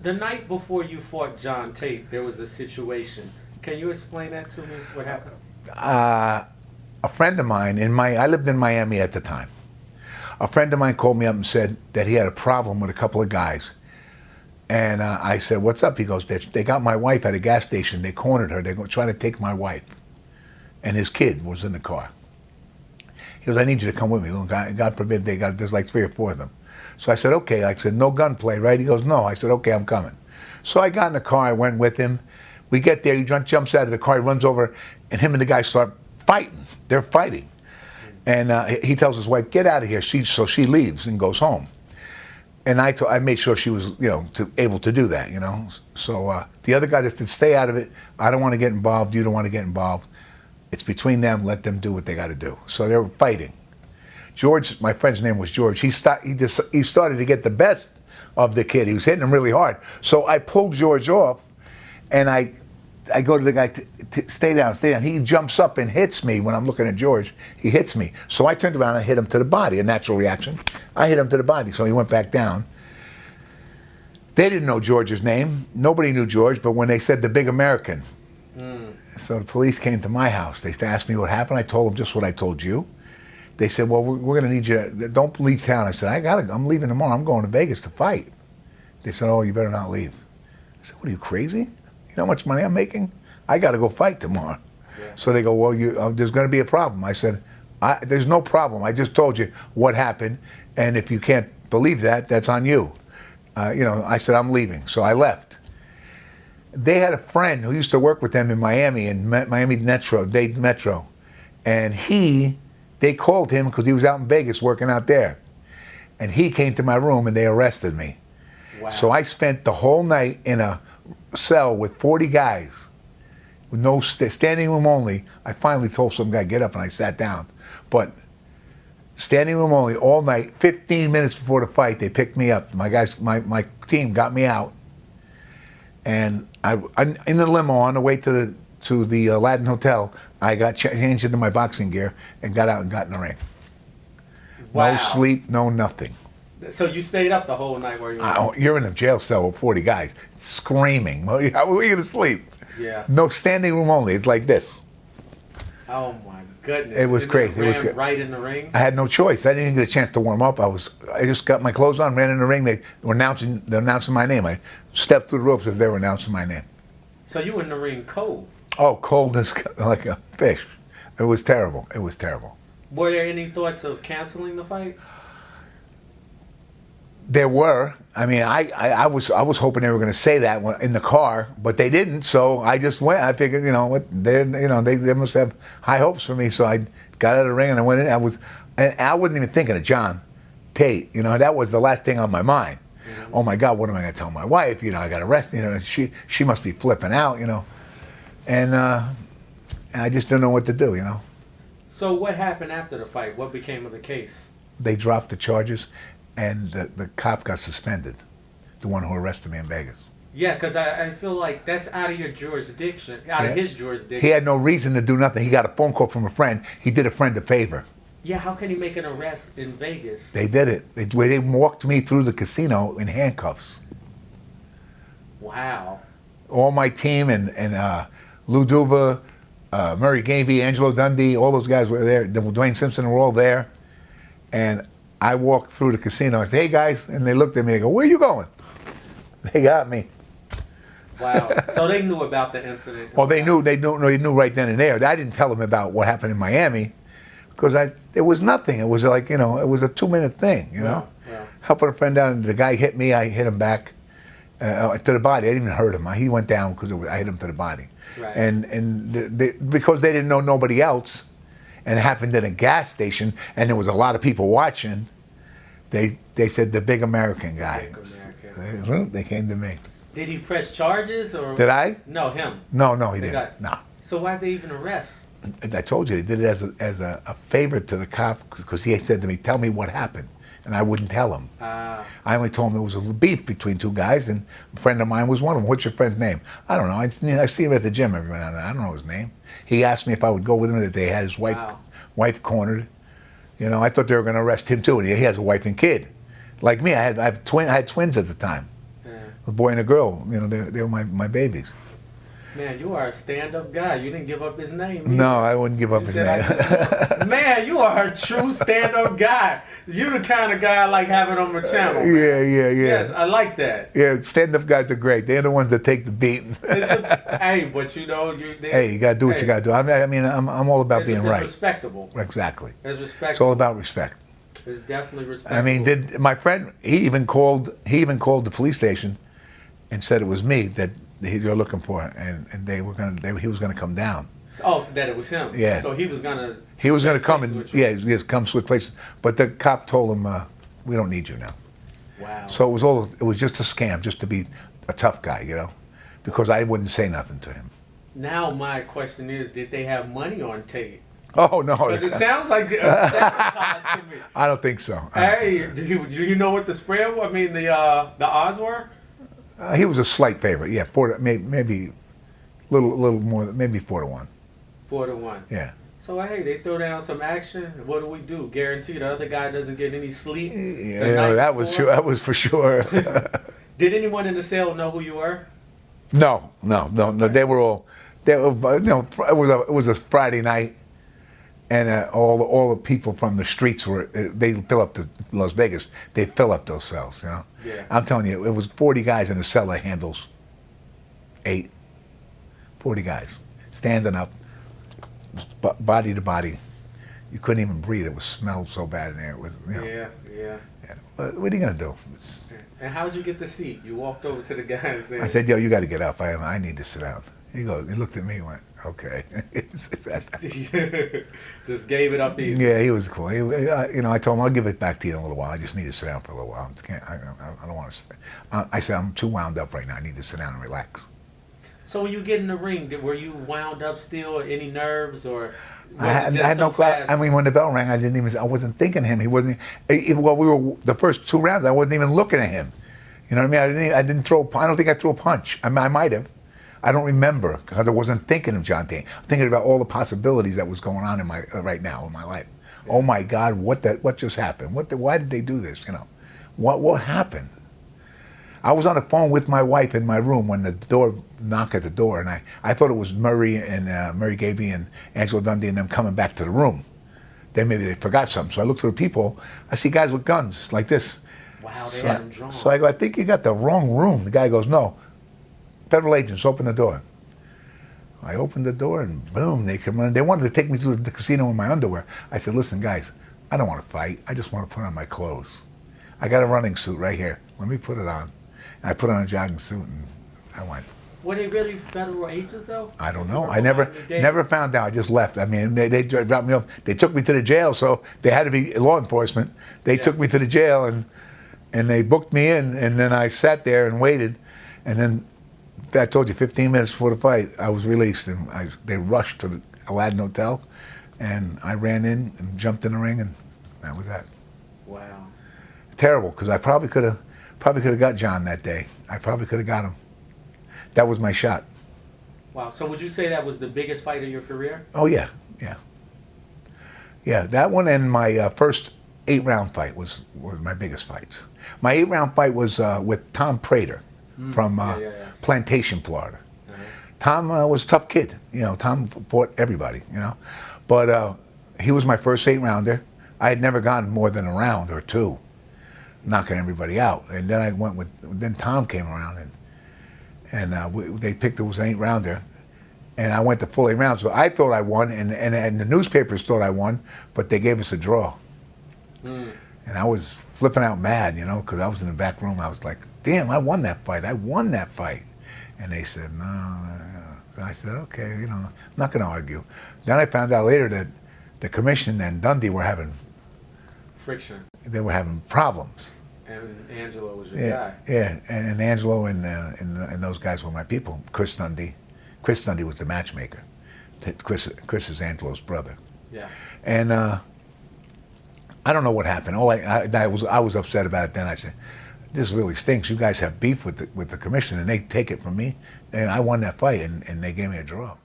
the night before you fought John Tate, there was a situation. Can you explain that to me? What happened? A friend of mine I lived in Miami at the time. A friend of mine called me up and said that he had a problem with a couple of guys. And I said, "What's up?" He goes, "They got my wife at a gas station. They cornered her. They're trying to take my wife." And his kid was in the car. He goes, "I need you to come with me. God forbid there's like 3 or 4 of them." So I said, "Okay." I said, "No gunplay, right?" He goes, "No." I said, "Okay, I'm coming." So I got in the car. I went with him. We get there. He jumps out of the car. He runs over, and him and the guy start fighting. They're fighting. And he tells his wife, "Get out of here." So she leaves and goes home. And I made sure she was, able to do that, So the other guy just said, "Stay out of it. I don't want to get involved. You don't want to get involved. It's between them. Let them do what they got to do." So they were fighting. George, my friend's name was George. He started to get the best of the kid. He was hitting him really hard. So I pulled George off, and I go to the guy, stay down, stay down. He jumps up and hits me when I'm looking at George. He hits me. So I turned around and hit him to the body, a natural reaction. I hit him to the body, so he went back down. They didn't know George's name. Nobody knew George, but when they said the big American, so the police came to my house. They asked me what happened. I told them just what I told you. They said, "Well, we're going to need you. Don't leave town." I said, I'm leaving tomorrow. I'm going to Vegas to fight." They said, "Oh, you better not leave." I said, "What are you, crazy? You know how much money I'm making? I got to go fight tomorrow." Yeah. So they go, "Well, there's going to be a problem." I said, "There's no problem. I just told you what happened, and if you can't believe that, that's on you." I said, "I'm leaving." So I left. They had a friend who used to work with them in Miami, Dade Metro, and they called him because he was out in Vegas working out there, and he came to my room and they arrested me. Wow. So I spent the whole night in a cell with 40 guys, with no standing room only. I finally told some guy, "Get up," and I sat down. But standing room only all night. 15 minutes before the fight, they picked me up. My guys, my team got me out, and I'm in the limo on the way to the Aladdin Hotel. I got changed into my boxing gear and got out and got in the ring. Wow. No sleep, no nothing. So you stayed up the whole night where you were? You're in a jail cell with 40 guys screaming. How are you going to sleep? Yeah. No, standing room only. It's like this. Oh my goodness. It was crazy. It was good. Right in the ring? I had no choice. I didn't get a chance to warm up. I just got my clothes on, ran in the ring. They were announcing my name. I stepped through the ropes as they were announcing my name. So you were in the ring cold? Oh, cold as like a fish. It was terrible. It was terrible. Were there any thoughts of canceling the fight? There were. I mean, I was hoping they were going to say that in the car, but they didn't. So I just went. I figured, they must have high hopes for me. So I got out of the ring and I went in. I wasn't even thinking of John Tate. That was the last thing on my mind. Mm-hmm. Oh my God, what am I going to tell my wife? I got arrested. She must be flipping out. And I just didn't know what to do. So what happened after the fight? What became of the case? They dropped the charges. And the cop got suspended, the one who arrested me in Vegas. Yeah, because I feel like that's out of your jurisdiction, out of his jurisdiction. He had no reason to do nothing. He got a phone call from a friend. He did a friend a favor. Yeah, how can he make an arrest in Vegas? They did it. They walked me through the casino in handcuffs. Wow. All my team and Lou Duva, Murray Gavey, Angelo Dundee, all those guys were there. Dwayne Simpson were all there. And I walked through the casino. I said, "Hey guys," and they looked at me. They go, "Where are you going?" They got me. Wow. So they knew about the incident. Well, they knew right then and there. I didn't tell them about what happened in Miami, because it was nothing. It was like it was a 2-minute thing. Yeah. Helping a friend down. The guy hit me. I hit him back to the body. I didn't even hurt him. He went down because I hit him to the body. Right. And because they didn't know nobody else, and it happened at a gas station, and there was a lot of people watching. They said the big American guy. They came to me. Did he press charges or? Did I? No, him. No, he didn't. No. So why'd they even arrest? I told you, they did it as a favor to the cop, because he said to me, "Tell me what happened," and I wouldn't tell him. I only told him it was a beef between 2 guys, and a friend of mine was one of them. "What's your friend's name?" "I don't know. I see him at the gym every now and then. I don't know his name." He asked me if I would go with him. That they had his wife cornered. I thought they were going to arrest him too. And he has a wife and kid, like me. I had twins at the time. a boy and a girl. You know, they were my babies. Man, you are a stand-up guy. You didn't give up his name. No, either. I wouldn't give up You his said, "I name. just want-" Man, you are a true stand-up guy. You're the kind of guy I like having on my channel. Man. Yeah. Yes, I like that. Yeah, stand-up guys are great. They're the ones that take the beating. Hey, but you know, Hey, you gotta do what you gotta do. I mean, I'm all about being it's right. respectable. Exactly. It's respectable. It's all about respect. It's definitely respectable. I mean, my friend? He even called the police station and said it was me that they're looking for, and he was gonna come down. Oh, that it was him. Yeah. So he was gonna. He was gonna come and switch with yes, come switch places. But the cop told him, we don't need you now. Wow. So it was just a scam, just to be a tough guy, you know, because I wouldn't say nothing to him. Now my question is, did they have money on Tate? Oh no. Because it sounds like sabotage to me. I don't think so. Hey, do you know what the spread was? I mean, the odds were? He was a slight favorite. Yeah, maybe little more, maybe 4-1. 4-1. Yeah. So hey, they throw down some action. What do we do? Guarantee the other guy doesn't get any sleep. Yeah, that was sure. That was for sure. Did anyone in the cell know who you were? No. They were all. They were, you know, it was a Friday night, and all the people from the streets were. They fill up the Las Vegas. They fill up those cells. You know. Yeah. I'm telling you, it was 40 guys in a cell that handles 8. 40 guys standing up, body to body. You couldn't even breathe. It smelled so bad in there. It was, you know. Yeah. But what are you gonna do? And how'd you get the seat? You walked over to the guy and said, I said, "Yo, you got to get up. I need to sit down." He looked at me and went, "Okay." just gave it up easy. Yeah, he was cool. You know, I told him, "I'll give it back to you in a little while. I just need to sit down for a little while. I don't want to." I said, "I'm too wound up right now. I need to sit down and relax." So when you get in the ring, were you wound up still? Any nerves or? I had no class. I mean, when the bell rang, I wasn't thinking of him. He wasn't. Well, we were the first 2 rounds. I wasn't even looking at him. You know what I mean? I didn't throw. I don't think I threw a punch. I mean, I might have. I don't remember because I wasn't thinking of John Tate. I'm thinking about all the possibilities that was going on in my right now in my life. Yeah. Oh my God, what just happened? Why did they do this? You know, what happened? I was on the phone with my wife in my room when the door knocked at the door, and I thought it was Murray and Murray Gaby and Angelo Dundee and them coming back to the room. Then maybe they forgot something. So I looked through the people. I see guys with guns like this. Wow, they had them drawn. So I go, "I think you got the wrong room." The guy goes, "No, federal agents, open the door." I opened the door and boom, they come in. They wanted to take me to the casino in my underwear. I said, "Listen, guys, I don't want to fight. I just want to put on my clothes. I got a running suit right here. Let me put it on." And I put on a jogging suit and I went. Were they really federal agents though? I don't know. I never found out. I just left. I mean, they dropped me off. They took me to the jail, so they had to be law enforcement. They took me to the jail and they booked me in, and then I sat there and waited, and then I told you 15 minutes before the fight, I was released, and they rushed to the Aladdin Hotel, and I ran in and jumped in the ring, and that was that. Wow. Terrible, because I probably could have got John that day. I probably could have got him. That was my shot. Wow. So would you say that was the biggest fight of your career? Oh yeah. That one and my first 8-round fight was my biggest fights. My 8-round fight was with Tom Prater from Plantation, Florida. Tom was a tough kid. You know, Tom fought everybody. You know, but he was my first 8-rounder. I had never gone more than a round or 2, knocking everybody out. And then I went with. Then Tom came around and they picked it was an 8-rounder. And I went to full 8 rounds. So I thought I won, and the newspapers thought I won, but they gave us a draw. And I was flipping out mad, you know, because I was in the back room. I was like, "Damn, I won that fight. I won that fight." And they said, no. So I said, "Okay, you know, I'm not going to argue." Then I found out later that the commission and Dundee were having friction. They were having problems. And Angelo was your guy. Yeah, and Angelo and those guys were my people. Chris Dundee. Chris Dundee was the matchmaker. Chris is Angelo's brother. Yeah. And I don't know what happened. I was upset about it then. I said, "This really stinks. You guys have beef with the commission, and they take it from me." And I won that fight, and they gave me a draw.